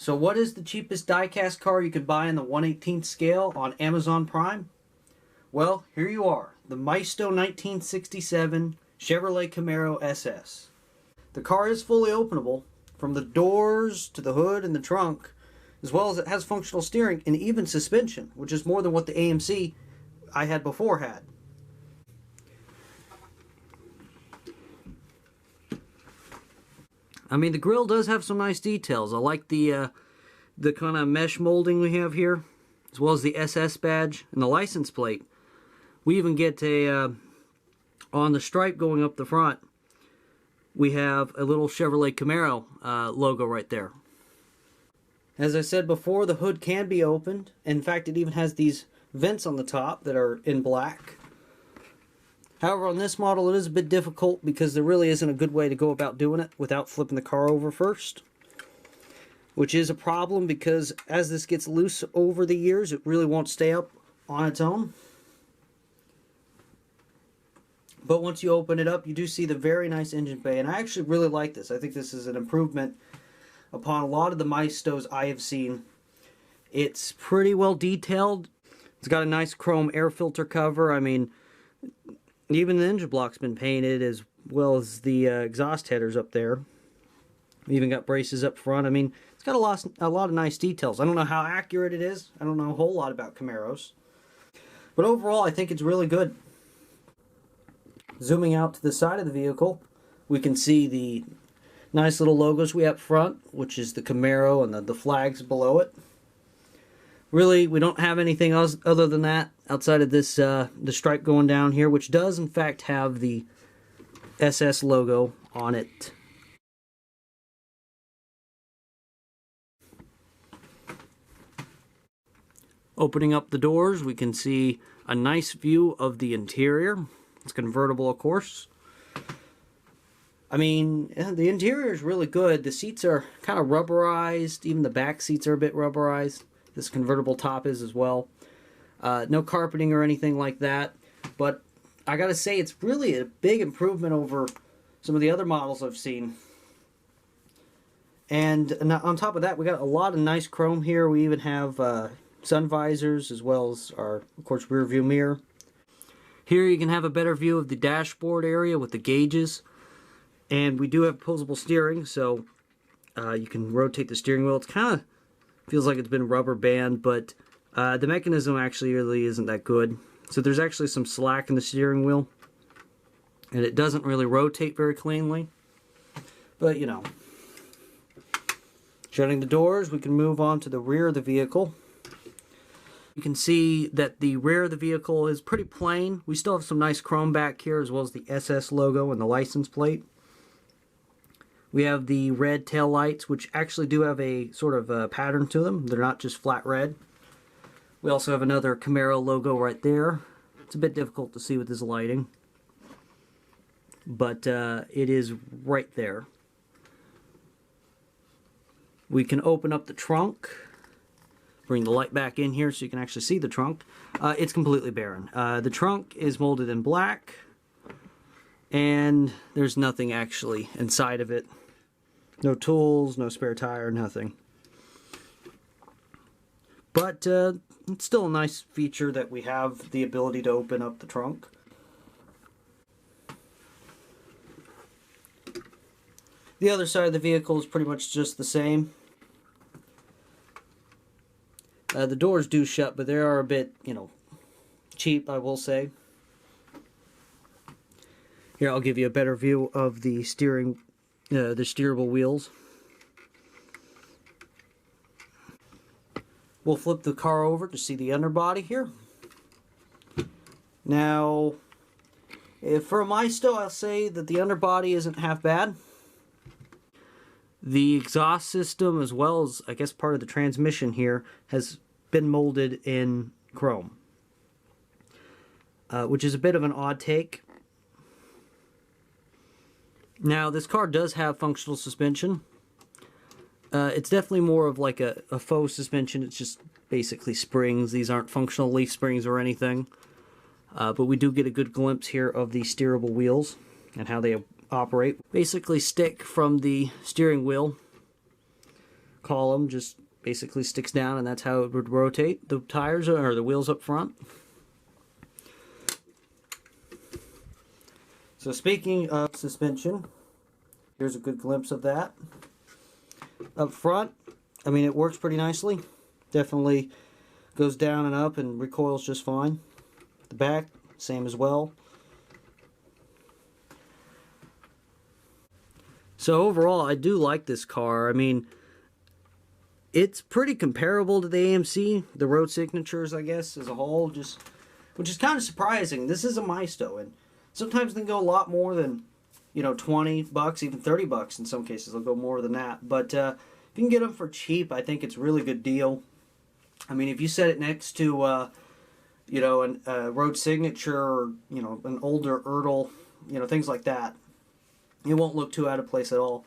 So what is the cheapest diecast car you could buy in the 1/18 scale on Amazon Prime? Well, here you are, the Maisto 1967 Chevrolet Camaro SS. The car is fully openable, from the doors to the hood and the trunk, as well as it has functional steering and even suspension, which is more than what the AMC I had before had. I mean, the grille does have some nice details. I like the kind of mesh molding we have here, as well as the SS badge and the license plate. We even get a, on the stripe going up the front, we have a little Chevrolet Camaro logo right there. As I said before, the hood can be opened. In fact, it even has these vents on the top that are in black. However, on this model, it is a bit difficult because there really isn't a good way to go about doing it without flipping the car over first. Which is a problem because as this gets loose over the years, it really won't stay up on its own. But once you open it up, you do see the very nice engine bay. And I actually really like this. I think this is an improvement upon a lot of the Maistos I have seen. It's pretty well detailed. It's got a nice chrome air filter cover. I mean, even the engine block's been painted, as well as the exhaust headers up there. We even got braces up front. I mean, it's got a lot of nice details. I don't know how accurate it is. I don't know a whole lot about Camaros. But overall, I think it's really good. Zooming out to the side of the vehicle, we can see the nice little logos we have up front, which is the Camaro and the flags below it. Really, we don't have anything else other than that outside of this the stripe going down here, which does in fact have the SS logo on it. Opening up the doors, we can see a nice view of the interior. It's convertible, of course. I mean, the interior is really good. The seats are kind of rubberized. Even the back seats are a bit rubberized. This convertible top is as well. No carpeting or anything like that. But I gotta say, it's really a big improvement over some of the other models I've seen. And on top of that, we got a lot of nice chrome here. We even have sun visors, as well as our, of course, rear view mirror. Here you can have a better view of the dashboard area with the gauges. And we do have opposable steering, so you can rotate the steering wheel. It's kind of feels like it's been rubber band, but the mechanism actually really isn't that good. So there's actually some slack in the steering wheel, and it doesn't really rotate very cleanly. But, you know. Shutting the doors, we can move on to the rear of the vehicle. You can see that the rear of the vehicle is pretty plain. We still have some nice chrome back here, as well as the SS logo and the license plate. We have the red tail lights, which actually do have a sort of a pattern to them. They're not just flat red. We also have another Camaro logo right there. It's a bit difficult to see with this lighting, but it is right there. We can open up the trunk. Bring the light back in here so you can actually see the trunk. It's completely barren. The trunk is molded in black, and there's nothing actually inside of it. No tools, no spare tire, nothing. But it's still a nice feature that we have the ability to open up the trunk. The other side of the vehicle is pretty much just the same. The doors do shut, but they are a bit, you know, cheap, I will say. Here, I'll give you a better view of the steering, the steerable wheels. We'll flip the car over to see the underbody here. Now, for a Maisto, I'll say that the underbody isn't half bad. The exhaust system, as well as, I guess, part of the transmission here, has been molded in chrome. Which is a bit of an odd take. Now, this car does have functional suspension. It's definitely more of like a faux suspension. It's just basically springs. These aren't functional leaf springs or anything. But we do get a good glimpse here of the steerable wheels and how they operate. Basically stick from the steering wheel column just basically sticks down, and that's how it would rotate the tires or the wheels up front. So speaking of suspension, here's a good glimpse of that. Up front, I mean, it works pretty nicely. Definitely goes down and up and recoils just fine. The back, same as well. So overall, I do like this car. I mean, it's pretty comparable to the AMC, the road signatures, I guess, as a whole, just which is kind of surprising. This is a Maisto, and sometimes they go a lot more than, you know, 20 bucks, even 30 bucks in some cases. They'll go more than that. But if you can get them for cheap, I think it's a really good deal. I mean, if you set it next to, you know, a road signature or, you know, an older Ertl, you know, things like that, it won't look too out of place at all.